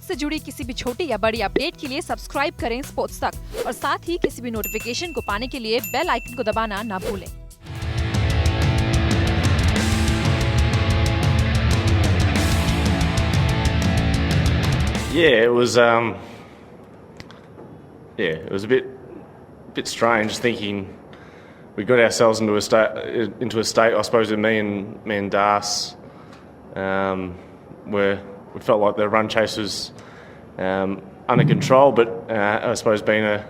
Sports से जुड़ी किसी भी छोटी या बड़ी अपडेट के लिए सब्सक्राइब करें स्पोर्ट्स तक और साथ ही किसी भी नोटिफिकेशन को पाने के लिए बेल आइकन को दबाना ना भूलें। Yeah, it was a bit strange thinking we got ourselves into a state. I suppose with me and Das, where we felt like the run chase was under control, but I suppose being an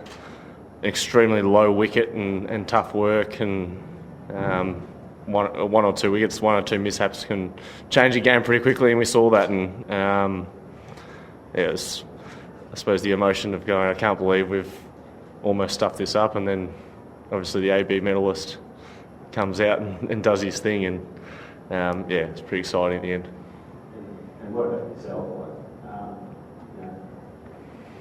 extremely low wicket and tough work and one or two wickets, one or two mishaps can change the game pretty quickly, and we saw that. And it was, I suppose, the emotion of going, I can't believe we've almost stuffed this up, and then obviously the AB medalist comes out and does his thing, and it's pretty exciting at the end. And what about yourself?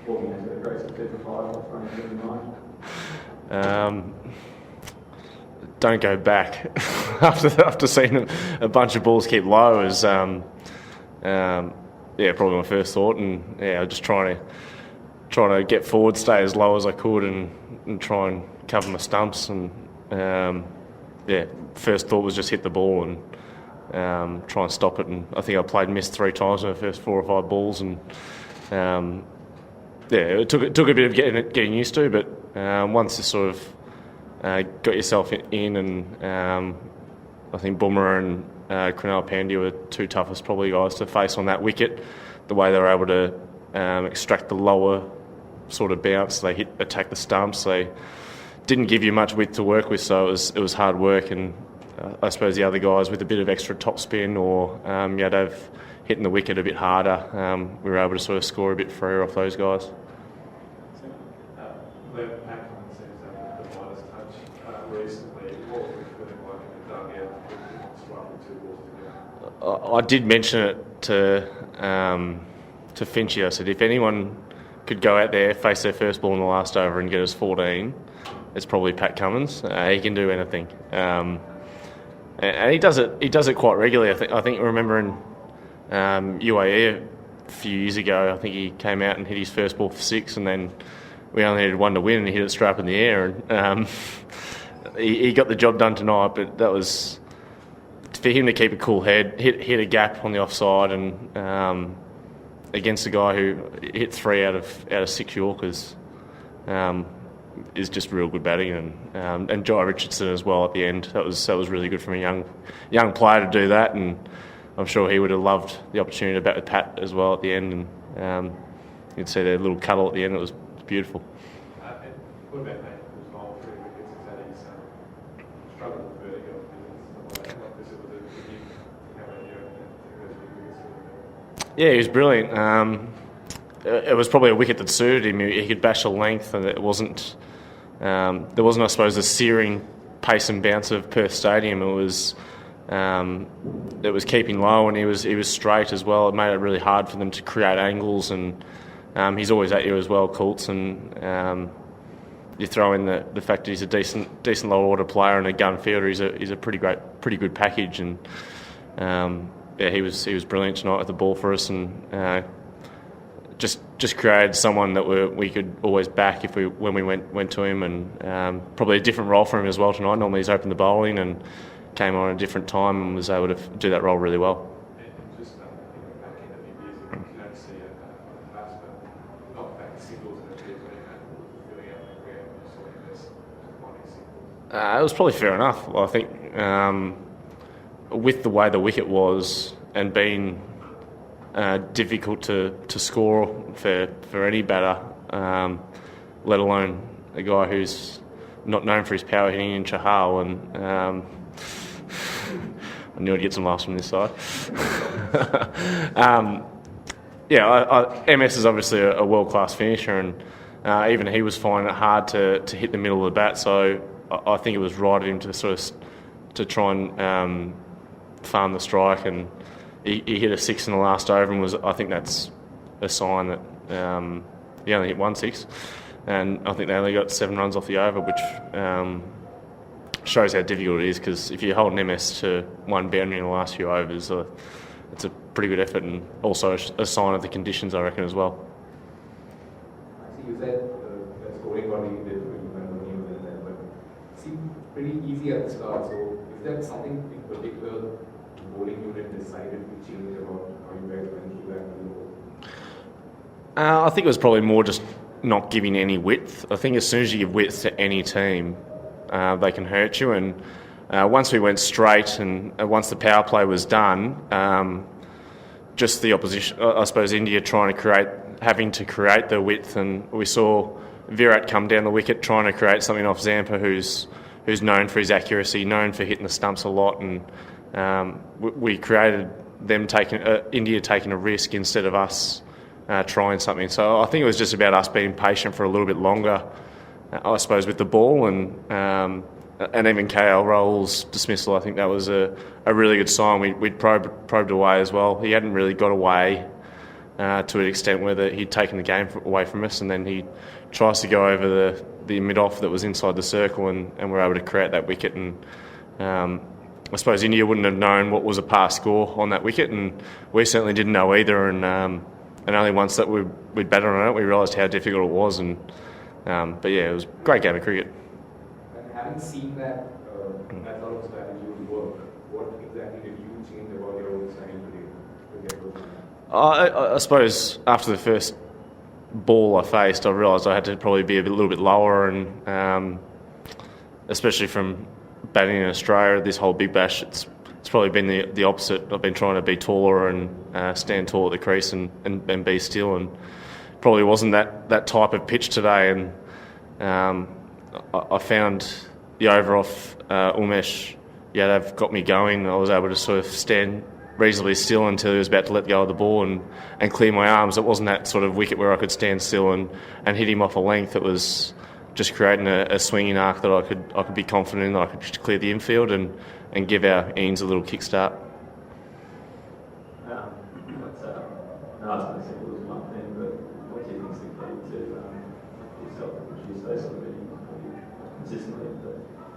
Walking into the great success of what's running through your mind? Don't go back after seeing a bunch of balls keep low is probably my first thought, and I was just trying to get forward, stay as low as I could, and try and cover my stumps. And first thought was just hit the ball and try and stop it. And I think I missed 3 times in the first 4 or 5 balls, and it took a bit of getting used to. But once you sort of got yourself in, and I think Boomer and Krunal Pandya were 2 toughest probably guys to face on that wicket. The way they were able to extract the lower sort of bounce, they attack the stumps. They didn't give you much width to work with, so it was hard work. And I suppose the other guys with a bit of extra top spin or they've hitting the wicket a bit harder, we were able to sort of score a bit freer off those guys. Glenn Maxwell seems to have the Midas touch recently. What was it feeling like in the dugout striking 2 balls together? I did mention it to Finchy. I said, if anyone could go out there, face their first ball in the last over and get us 14, it's probably Pat Cummins. He can do anything, and he does it. He does it quite regularly. I think remembering UAE a few years ago, I think he came out and hit his first ball for 6, and then we only needed 1 to win, and he hit it straight up in the air. And he got the job done tonight, but that was for him to keep a cool head, hit a gap on the offside, and against a guy who hit 3 out of 6 Yorkers, is just real good batting, and Jai Richardson as well at the end. That was really good from a young player to do that, and I'm sure he would have loved the opportunity to bat with Pat as well at the end. And you'd see their little cuddle at the end. It was beautiful. What about Nate? Who's bowled 3 wickets? Is that he's struggled with vertigo and stuff like this? It was a him. How about you? Yeah, he was brilliant. It was probably a wicket that suited him. He could bash a length, and it wasn't. There wasn't, I suppose, the searing pace and bounce of Perth Stadium. It was keeping low, and he was straight as well. It made it really hard for them to create angles, and he's always at you as well, Coults. And you throw in the fact that he's a decent low order player and a gun fielder. He's a pretty good package, and he was brilliant tonight with the ball for us, and just created someone that we could always back when we went to him, and probably a different role for him as well tonight. Normally he's opened the bowling and came on at a different time and was able to do that role really well. And just back in a few years ago, you don't see a batsman not back singles in a T20 filling out the ground and just like this, finding singles. It was probably fair enough. I think with the way the wicket was and being difficult to score for any batter, let alone a guy who's not known for his power hitting in Chahal, and I knew I'd get some laughs from this side. MS is obviously a world-class finisher, and even he was finding it hard to hit the middle of the bat, so I think it was right of him to try and farm the strike, and he hit a 6 in the last over, and I think that's a sign that he only hit 1 6, and I think they only got 7 runs off the over, which shows how difficult it is, because if you're holding MS to 1 boundary in the last few overs, it's a pretty good effort, and also a sign of the conditions, I reckon, as well. I see you said the scoring got really difficult when Dhoni was in there, but it seemed pretty easy at the start. So is there something in particular the bowling unit decided to change about how you guys went through that? I think it was probably more just not giving any width. I think as soon as you give width to any team, they can hurt you. And once we went straight, and once the power play was done, just the opposition, I suppose India having to create the width, and we saw Virat come down the wicket trying to create something off Zampa, who's known for his accuracy, known for hitting the stumps a lot, and we created them India taking a risk instead of us trying something. So I think it was just about us being patient for a little bit longer, I suppose, with the ball, and even KL Rahul's dismissal. I think that was a really good sign. We'd probed away as well. He hadn't really got away to an extent where he'd taken the game away from us, and then he tries to go over the mid-off that was inside the circle, and we're able to create that wicket. And I suppose India wouldn't have known what was a past score on that wicket, and we certainly didn't know either. And only once that we'd batted on it, we realised how difficult it was. But yeah, it was a great game of cricket. And having seen that that sort of strategy would work, what exactly did you change about your own strategy to get those? I suppose after the first ball I faced, I realised I had to probably be a little bit lower, and especially from batting in Australia, this whole Big Bash, it's probably been the opposite. I've been trying to be taller and stand tall at the crease and be still, and probably wasn't that type of pitch today. And I found the over off Umesh Yadav got me going. I was able to sort of stand reasonably still until he was about to let go of the ball and clear my arms. It wasn't that sort of wicket where I could stand still and hit him off a length. It was just creating a swinging arc that I could be confident in, that I could just clear the infield and give our innings a little kickstart. Not as simple as one thing, but what do you think is the key to yourself to produce those sort of innings consistently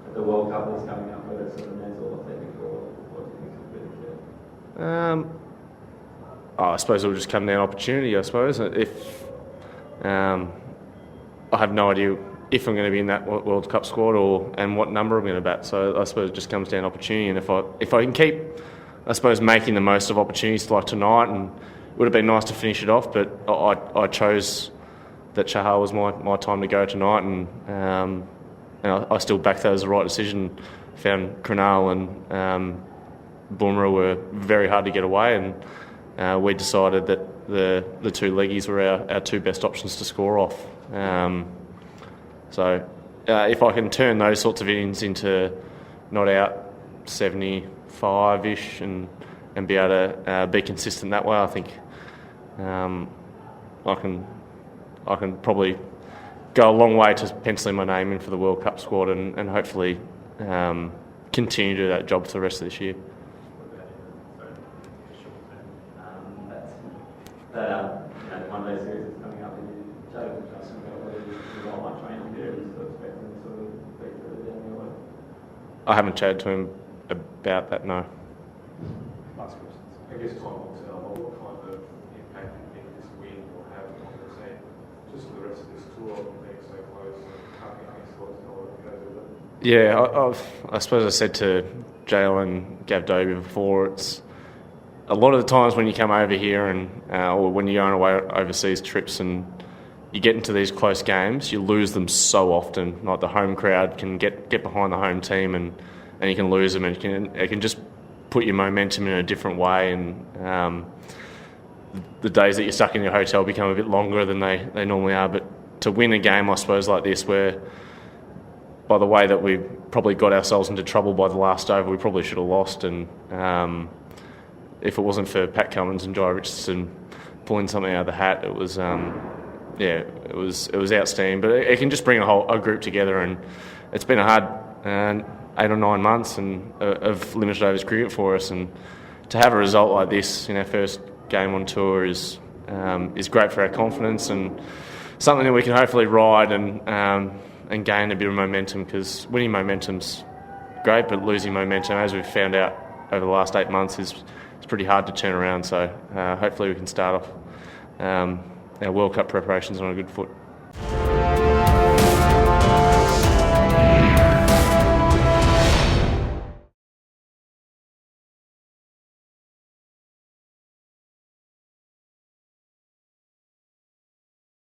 at the World Cup that's coming up, whether it's sort of mental or technical? What do you think is the key? I suppose it will just come down to opportunity. I suppose if I have no idea if I'm going to be in that World Cup squad and what number I'm going to bat. So I suppose it just comes down to opportunity. And if I can keep, I suppose, making the most of opportunities like tonight, and it would have been nice to finish it off, but I chose that Chahal was my time to go tonight, and I still back that as the right decision. Found Krunal and Bumrah were very hard to get away, and we decided that the two leggies were our two best options to score off. So if I can turn those sorts of innings into not out 75-ish and be able to be consistent that way, I think I can probably go a long way to penciling my name in for the World Cup squad and hopefully continue to do that job for the rest of this year. One day series is coming up, and you chatted with Justin about whether you want my training there, is to expect them to sort of take further down your way. I haven't chatted to him about that, no. Last question. I guess time will tell what kind of impact you think this win will have on the team, just for the rest of this tour, being so close, can't get any slots and all that goes with it. Yeah, I suppose I said to Jale and Gav Dobie before, it's a lot of the times when you come over here and or when you're going away overseas trips and you get into these close games, you lose them so often. Like the home crowd can get behind the home team and you can lose them, and it can just put your momentum in a different way, and the days that you're stuck in your hotel become a bit longer than they normally are. But to win a game, I suppose, like this, where by the way that we probably got ourselves into trouble by the last over, we probably should have lost, and if it wasn't for Pat Cummins and Jai Richardson pulling something out of the hat, it was it was outstanding. But it can just bring a group together, and it's been a hard 8 or 9 months of limited overs cricket for us, and to have a result like this in our first game on tour is great for our confidence and something that we can hopefully ride and gain a bit of momentum, because winning momentum's great, but losing momentum, as we've found out over the last 8 months, is it's pretty hard to turn around. So hopefully we can start off our World Cup preparations on a good foot.